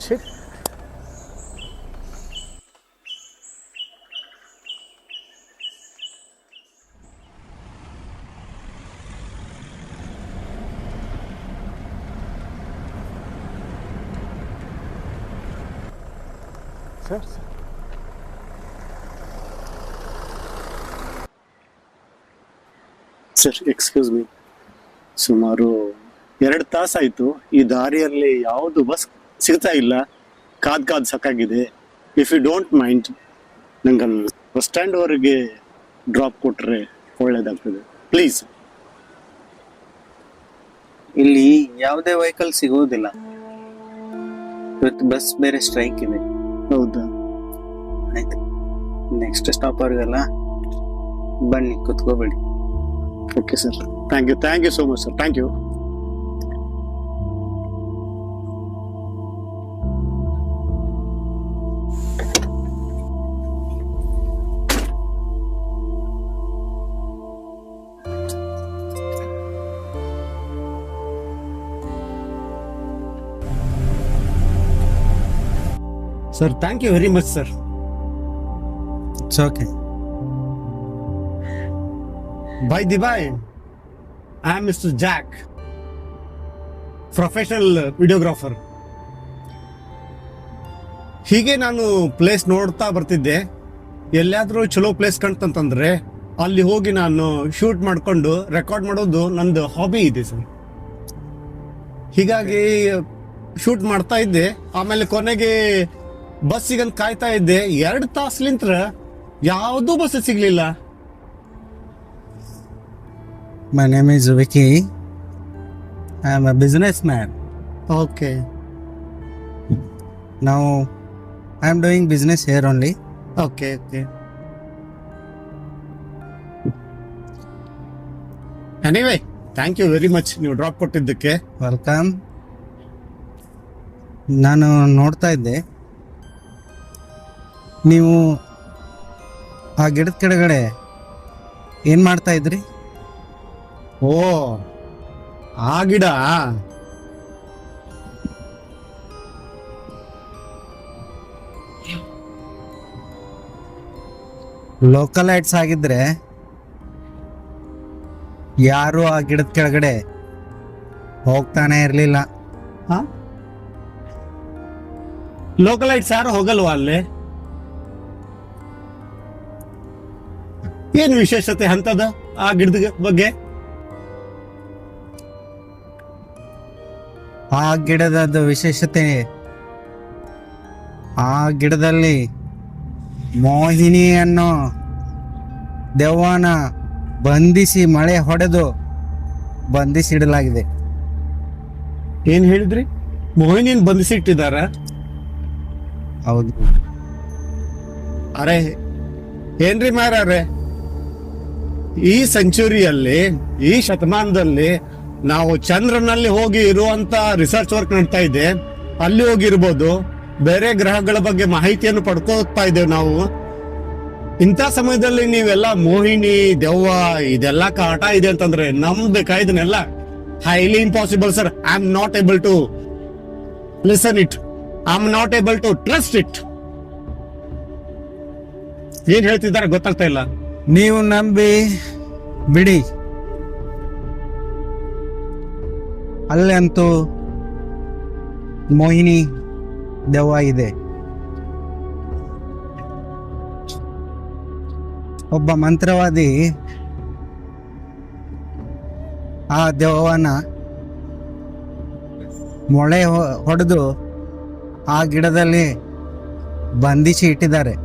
ಛೆ. Sir sir excuse me, ಸುಮಾರು 2 ತಾಸಾಯಿತು ಈ ದಾರಿಯಲ್ಲಿ ಯಾವುದು ಬಸ್ ಸಿಗ್ತಾ ಇಲ್ಲ. ಕಾದ್ ಸಾಕಾಗಿದೆ. ಇಫ್ ಯು ಡೋಂಟ್ ಮೈಂಡ್ ನಂಗೆ ಬಸ್ ಸ್ಟ್ಯಾಂಡ್ವರೆಗೆ ಡ್ರಾಪ್ ಕೊಟ್ರೆ ಒಳ್ಳೇದಾಗ್ತದೆ ಪ್ಲೀಸ್. ಇಲ್ಲಿ ಯಾವುದೇ ವೆಹಿಕಲ್ ಸಿಗುವುದಿಲ್ಲ. ಇವತ್ತು ಬಸ್ ಬೇರೆ ಸ್ಟ್ರೈಕ್ ಇದೆ. ಹೌದಾ? ಆಯ್ತು, ನೆಕ್ಸ್ಟ್ ಸ್ಟಾಪ್ ಅವ್ರಿಗೆಲ್ಲ ಬನ್ನಿ, ಕುತ್ಕೋಬೇಡಿ. Okay sir, thank you so much sir, thank you. Sir, thank you very much, sir. It's okay. By the by, I am Mr. Jack, professional videographer. ಹೀಗೆ ನಾನು ಪ್ಲೇಸ್ ನೋಡ್ತಾ ಬರ್ತಿದ್ದೆ. ಎಲ್ಲಾದ್ರೂ ಚಲೋ ಪ್ಲೇಸ್ ಕಾಣ್ತಂತಂದ್ರೆ ಅಲ್ಲಿ ಹೋಗಿ ನಾನು ಶೂಟ್ ಮಾಡ್ಕೊಂಡು ರೆಕಾರ್ಡ್ ಮಾಡೋದು ನಂದು ಹಾಬಿ ಇದೆ ಸರ್. ಹೀಗಾಗಿ ಶೂಟ್ ಮಾಡ್ತಾ ಇದ್ದೆ. ಆಮೇಲೆ ಕೊನೆಗೆ ಬಸ್ಸಿಗಂತ ಕಾಯ್ತಾ ಇದ್ದೆ. 2 ತಾಸ್ಲಿಂತ್ರ ಯಾವುದೂ ಬಸ್ ಸಿಗ್ಲಿಲ್ಲ. My name is Vicky. I am a businessman. Okay. Now I am doing business here only. Okay. Anyway, thank you very much ನೀವು ಡ್ರಾಪ್ ಕೊಟ್ಟಿದ್ದಕ್ಕೆ. ವೆಲ್ಕಮ್. ನಾನು ನೋಡ್ತಾ ಇದ್ದೆ, ನೀವು ಆ ಗಿಡದ ಕೆಳಗಡೆ ಏನು ಮಾಡ್ತಾ ಇದ್ರಿ? ಓ, ಆ ಗಿಡ ಲೋಕಲೈಟ್ಸ್ ಆಗಿದ್ರೆ ಯಾರು ಆ ಗಿಡದ ಕೆಳಗಡೆ ಹೋಗ್ತಾನೆ ಇರಲಿಲ್ಲ. ಲೋಕಲೈಟ್ಸ್ ಯಾರು ಹೋಗಲ್ವಾ ಅಲ್ಲಿ? ಏನು ವಿಶೇಷತೆ ಅಂತದ ಆ ಗಿಡದ ಬಗ್ಗೆ? ಆ ಗಿಡದ ವಿಶೇಷತೆ, ಆ ಗಿಡದಲ್ಲಿ ಮೋಹಿನಿ ಅನ್ನೋ ದೆವ್ವನ ಬಂಧಿಸಿ ಮಳೆ ಹೊಡೆದು ಬಂಧಿಸಿಡಲಾಗಿದೆ. ಏನ್ ಹೇಳಿದ್ರಿ? ಮೋಹಿನಿಯನ್ ಬಂಧಿಸಿಟ್ಟಿದಾರ? ಹೌದು. ಅರೆ ಏನ್ರಿ ಮಾರ್ರೆ, ಈ ಸೆಂಚುರಿಯಲ್ಲಿ, ಈ ಶತಮಾನದಲ್ಲಿ ನಾವು ಚಂದ್ರನಲ್ಲಿ ಹೋಗಿ ಇರುವಂತ ರಿಸರ್ಚ್ ವರ್ಕ್ ನಡ್ತಾ ಇದೆ. ಅಲ್ಲಿ ಹೋಗಿರ್ಬೋದು, ಬೇರೆ ಗ್ರಹಗಳ ಬಗ್ಗೆ ಮಾಹಿತಿಯನ್ನು ಪಡ್ಕೋತಾ ಇದ್ದೇವೆ ನಾವು. ಇಂಥ ಸಮಯದಲ್ಲಿ ನೀವೆಲ್ಲ ಮೋಹಿನಿ, ದೆವ್ವ ಇದೆಲ್ಲ ಕಾಟ ಇದೆ ಅಂತಂದ್ರೆ ನಮ್ಬೇಕಾ? ಇದನ್ನೆಲ್ಲ highly impossible sir. I am not able to listen it. I am not able to trust it. ಏನ್ ಹೇಳ್ತಿದ್ದಾರೆ ಗೊತ್ತಾಗ್ತಾ ಇಲ್ಲ. ನೀವು ನಂಬಿ ಬಿಡಿ, ಅಲ್ಲಿ ಅಂತೂ ಮೋಹಿನಿ ದೆವ್ವ ಇದೆ. ಒಬ್ಬ ಮಂತ್ರವಾದಿ ಆ ದೆವ್ವನ ಮೊಳೆ ಹೊಡೆದು ಆ ಗಿಡದಲ್ಲಿ ಬಂಧಿಸಿ ಇಟ್ಟಿದ್ದಾರೆ.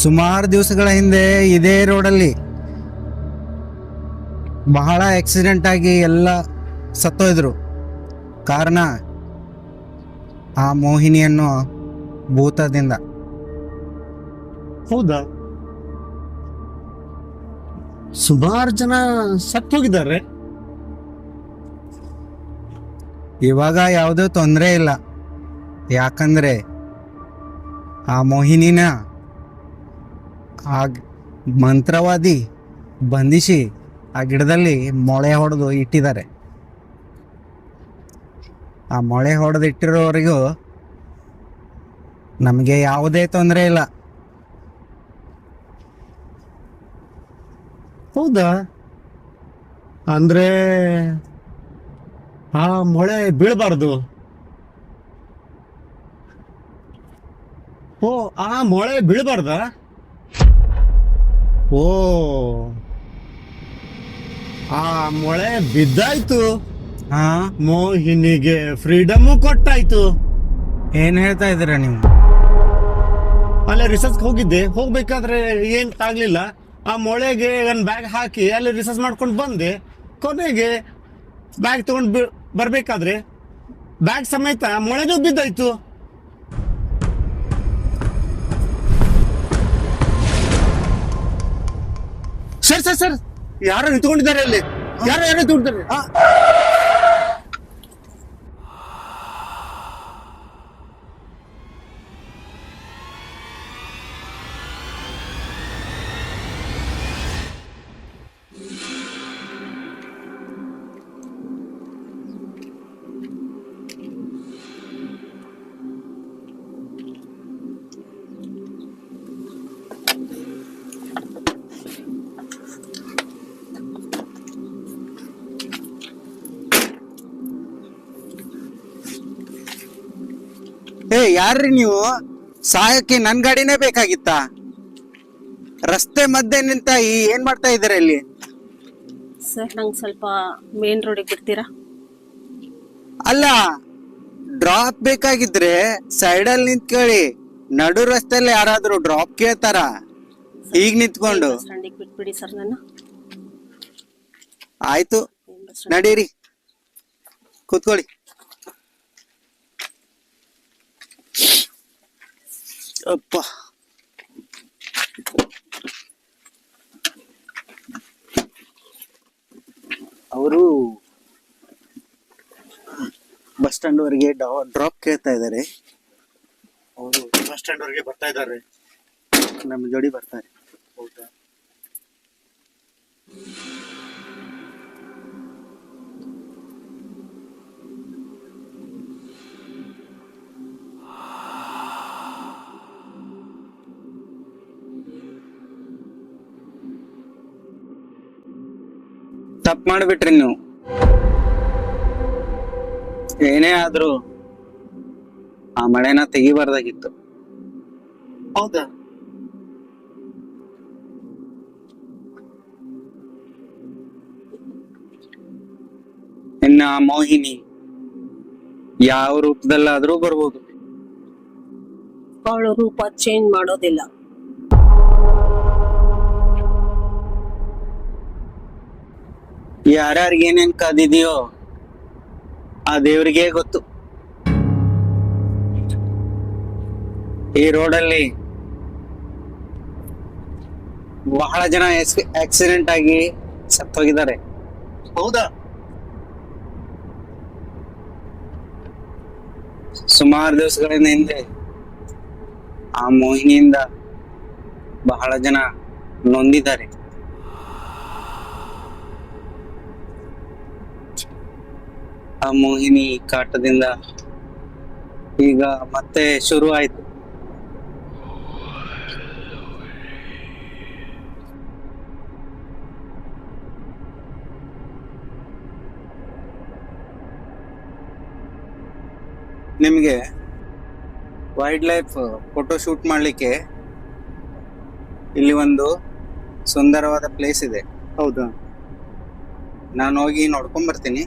ಸುಮಾರು ದಿವಸಗಳ ಹಿಂದೆ ಇದೇ ರೋಡಲ್ಲಿ ಬಹಳ ಆಕ್ಸಿಡೆಂಟ್ ಆಗಿ ಎಲ್ಲ ಸತ್ತೋಯ್ದ್ರು. ಕಾರಣ ಆ ಮೋಹಿನಿ ಅನ್ನೋ ಭೂತದಿಂದ. ಹೌದಾ? ಸುಮಾರು ಜನ ಸತ್ತು ಹೋಗಿದ್ದಾರೆ. ಇವಾಗ ಯಾವುದೂ ತೊಂದರೆ ಇಲ್ಲ, ಯಾಕಂದ್ರೆ ಆ ಮೋಹಿನಿನ ಆ ಮಂತ್ರವಾದಿ ಬಂಧಿಸಿ ಆ ಗಿಡದಲ್ಲಿ ಮೊಳೆ ಹೊಡೆದು ಇಟ್ಟಿದ್ದಾರೆ. ಆ ಮೊಳೆ ಹೊಡೆದಿಟ್ಟಿರೋವರೆಗೂ ನಮಗೆ ಯಾವುದೇ ತೊಂದರೆ ಇಲ್ಲ. ಹೌದಾ? ಅಂದ್ರೆ ಆ ಮೊಳೆ ಬೀಳಬಾರ್ದು. ಓ, ಆ ಮೊಳೆ ಬೀಳಬಾರ್ದ? ಓ, ಆ ಮೊಳೆ ಬಿದ್ದಾಯ್ತು, ಹಾ, ಮೋಹಿನಿಗೆ ಫ್ರೀಡಮ್ ಕೊಟ್ಟಾಯ್ತು. ಏನ್ ಹೇಳ್ತಾ ಇದ್ದೀರಾ ನೀವು? ಅಲ್ಲೇ ರಿಸರ್ಚ್ ಹೋಗಿದ್ದೆ, ಹೋಗ್ಬೇಕಾದ್ರೆ ಏನ್ ಆಗ್ಲಿಲ್ಲ. ಆ ಮೊಳೆಗೆ ಒಂದು ಬ್ಯಾಗ್ ಹಾಕಿ ಅಲ್ಲಿ ರಿಸರ್ಚ್ ಮಾಡ್ಕೊಂಡು ಬಂದೆ. ಕೊನೆಗೆ ಬ್ಯಾಗ್ ತಗೊಂಡು ಬರ್ಬೇಕಾದ್ರೆ ಬ್ಯಾಗ್ ಸಮೇತ ಮೊಳೆನೂ ಬಿದ್ದಾಯ್ತು. ಸರ್ ಸರ್ ಸರ್, ಯಾರೋ ನಿಂತ್ಕೊಂಡಿದ್ದಾರೆ ಅಲ್ಲಿ. ಯಾರೋ ನಿಂತ್ಕೊಂಡಿದ್ದಾರೆ. ಯಾರ್ರಿ ನೀವು? ಸಹಾಯಕ್ಕೆ ನನ್ ಗಾಡಿನೇ ಬೇಕಾಗಿತ್ತ? ರಸ್ತೆ ಮಧ್ಯೆ ನಿಂತ ಏನ್ ಮಾಡ್ತಾ ಇದ್ದೀರಾ ಇಲ್ಲಿ? ಸರ್ ನಂಗೆ ಸ್ವಲ್ಪ ಮೇನ್ ರೋಡಿಗೆ ಬಿಡ್ತೀರಾ? ಅಲ್ಲ, ಡ್ರಾಪ್ ಬೇಕಾಗಿದ್ರೆ ಸೈಡಲ್ಲಿ ನಿಂತ್ಕೊಳ್ಳಿ. ನಡು ರಸ್ತೆಯಲ್ಲಿ ಯಾರಾದ್ರೂ ಡ್ರಾಪ್ ಕೇಳ್ತಾರ? ಈಗ ನಿಂತ್ಕೊಂಡು ಬಸ್ ಸ್ಟ್ಯಾಂಡಿಗೆ ಬಿಟ್ಬಿಡಿ ಸರ್ ನನ್ನ. ಆಯ್ತು, ನಡೀರಿ, ಕೂತ್ಕೊಳ್ಳಿ. ಅಪ್ಪ, ಅವರು ಬಸ್ ಸ್ಟ್ಯಾಂಡ್ ವರೆಗೆ ಡ್ರಾಪ್ ಕೇಳ್ತಾ ಇದ್ದಾರೆ. ಅವರು ಬಸ್ ಸ್ಟ್ಯಾಂಡ್ ವರೆಗೆ ಬರ್ತಾ ಇದ್ದಾರೆ. ನಮ್ಮ ಜೋಡಿ ಬರ್ತಾರೆ. ಹೌದಾ? ತಪ್ಪು ಮಾಡ್ಬಿಟ್ರಿ ನೀವು. ಏನೇ ಆದ್ರೂ ಆ ಮಳೆನ ತೆಗಿಬಾರ್ದಾಗಿತ್ತು. ಹೌದಾ? ಇನ್ನ ಆ ಮೋಹಿನಿ ಯಾವ ರೂಪದಲ್ಲಾದ್ರೂ ಬರ್ಬೋದು. ಅವಳು ರೂಪ ಚೇಂಜ್ ಮಾಡೋದಿಲ್ಲ. ಯಾರ್ಯಾರಿಗೆ ಏನೇನ್ ಕಾದಿದೆಯೋ ಆ ದೇವ್ರಿಗೆ ಗೊತ್ತು. ಈ ರೋಡಲ್ಲಿ ಬಹಳ ಜನ ಆಕ್ಸಿಡೆಂಟ್ ಆಗಿ ಸತ್ತೋಗಿದ್ದಾರೆ. ಹೌದಾ? ಸುಮಾರು ದಿವಸಗಳಿಂದ ಹಿಂದೆ ಆ ಮೋಹಿನಿಯಿಂದ ಬಹಳ ಜನ ನೊಂದಿದ್ದಾರೆ. ಆ ಮೋಹಿನಿ ಕಾಟದಿಂದ ಈಗ ಮತ್ತೆ ಶುರು ಆಯ್ತು. ನಿಮ್ಗೆ ವೈಲ್ಡ್ ಲೈಫ್ ಫೋಟೋ ಶೂಟ್ ಮಾಡ್ಲಿಕ್ಕೆ ಇಲ್ಲಿ ಒಂದು ಸುಂದರವಾದ ಪ್ಲೇಸ್ ಇದೆ. ಹೌದಾ? ನಾನು ಹೋಗಿ ನೋಡ್ಕೊಂಡ್ ಬರ್ತೀನಿ.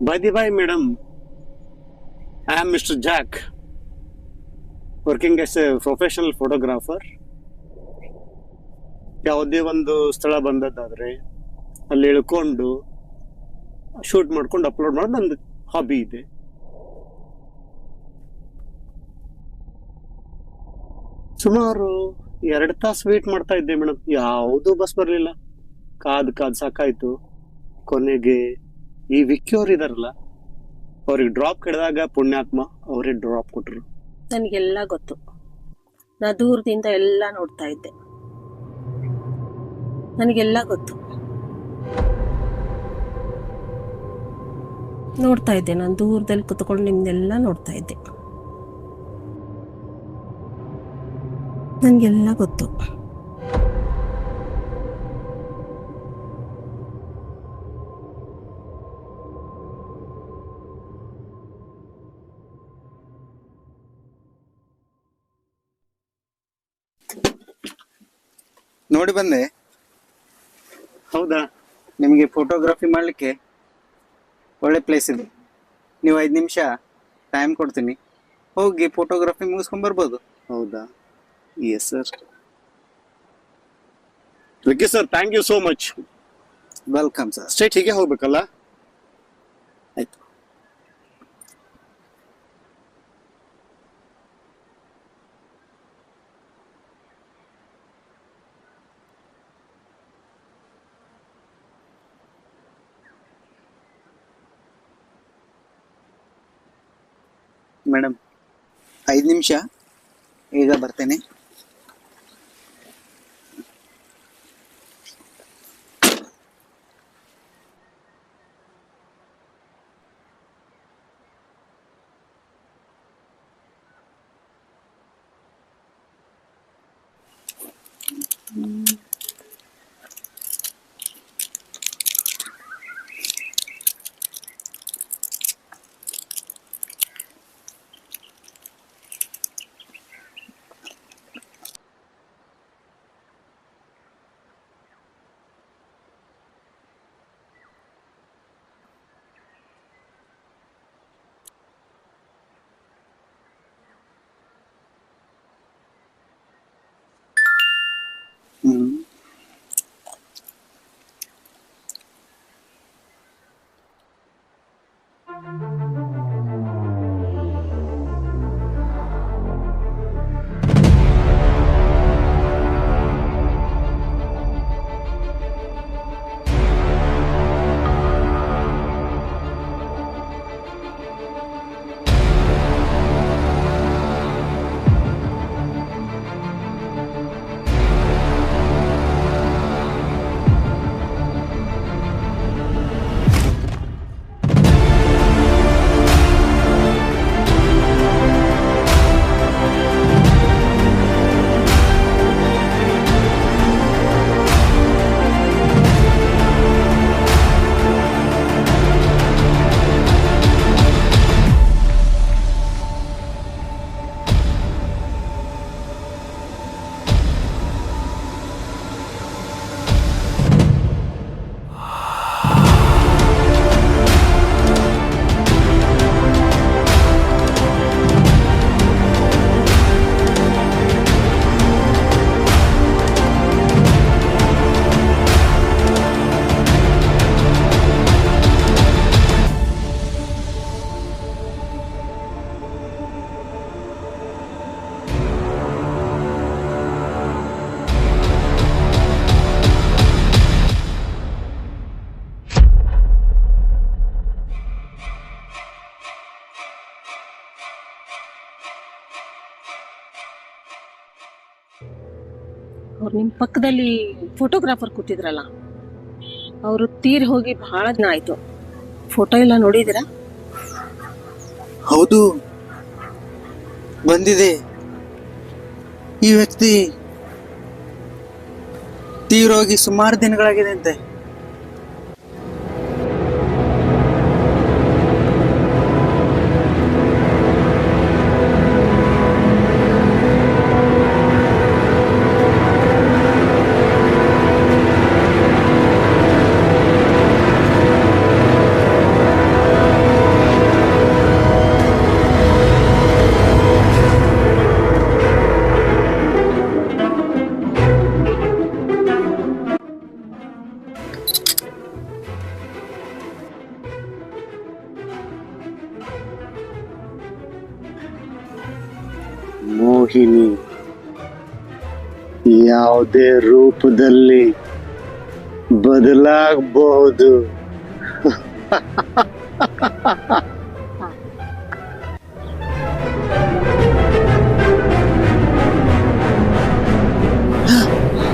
By the way, madam, I am Mr. Jack, working as a professional photographer. ಯಾವುದೇ ಒಂದು ಸ್ಥಳ ಬಂದದ್ದಾದ್ರೆ ಅಲ್ಲಿ ಇಳ್ಕೊಂಡು ಶೂಟ್ ಮಾಡ್ಕೊಂಡು ಅಪ್ಲೋಡ್ ಮಾಡೋದು ನಂದು ಹಾಬಿ ಇದೆ. ಸುಮಾರು 2 ತಾಸು ವೇಟ್ ಮಾಡ್ತಾ ಇದ್ದೆ ಮೇಡಮ್, ಯಾವುದೂ ಬಸ್ ಬರಲಿಲ್ಲ. ಕಾದ್ ಸಾಕಾಯ್ತು. ಕೊನೆಗೆ ಈ ವಿಕ್ಕಿ ಅವ್ರು ಇದಾರಲ್ಲ, ಅವ್ರಿಗೆ ಡ್ರಾಪ್ ಕೆಡದಾಗ ಪುಣ್ಯಾತ್ಮ ಅವರೇ ಡ್ರಾಪ್ ಕೊಟ್ರು. ನನಗೆಲ್ಲ ಗೊತ್ತು. ನಾ ದೂರದಿಂದ ಎಲ್ಲ ನೋಡ್ತಾ ಇದ್ದೆ. ನನಗೆಲ್ಲ ಗೊತ್ತು. ನೋಡ್ತಾ ಇದ್ದೆ, ನಾನು ದೂರದಲ್ಲಿ ಕುತ್ಕೊಂಡು ನಿಮ್ದೆಲ್ಲ ನೋಡ್ತಾ ಇದ್ದೆ. ನನಗೆಲ್ಲ ಗೊತ್ತು. ನೋಡಿ ಬಂದೆ. ಹೌದಾ? ನಿಮಗೆ ಫೋಟೋಗ್ರಫಿ ಮಾಡಲಿಕ್ಕೆ ಒಳ್ಳೆ ಪ್ಲೇಸ್ ಇದೆ. ನೀವು 5 ನಿಮಿಷ ಟೈಮ್ ಕೊಡ್ತೀನಿ, ಹೋಗಿ ಫೋಟೋಗ್ರಫಿ ಮುಗಿಸ್ಕೊಂಡ್ ಬರ್ಬೋದು. ಹೌದಾ? Yes sir. Vicky sir, thank you so much. Welcome sir. Straight ಹೀಗೆ ಹೋಗ್ಬೇಕಲ್ಲ? ಆಯ್ತು. ಮೇಡಮ್ 5 ನಿಮಿಷ, ಈಗ ಬರ್ತೇನೆ. ಅವ್ರು ನಿಮ್ಮ ಪಕ್ಕದಲ್ಲಿ ಫೋಟೋಗ್ರಾಫರ್ ಕೂತಿದ್ರಲ್ಲ, ಅವರು ತೀರಿ ಹೋಗಿ ಬಹಳ ದಿನ ಆಯ್ತು. ಫೋಟೋ ಎಲ್ಲ ನೋಡಿದಿರಾ? ಹೌದು, ಬಂದಿದೆ. ಈ ವ್ಯಕ್ತಿ ತೀರೋಗಿ ಸುಮಾರು ದಿನಗಳಾಗಿದೆ ಅಂತೆ. ಮೋಹಿನಿ ಯಾವುದೇ ರೂಪದಲ್ಲಿ ಬದಲಾಗಬಹುದು.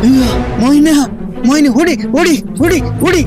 ಅಯ್ಯೋ ಮೋಹಿನಿ ಹುಡಿ ಹುಡಿ ಹುಡಿ ಹುಡಿ.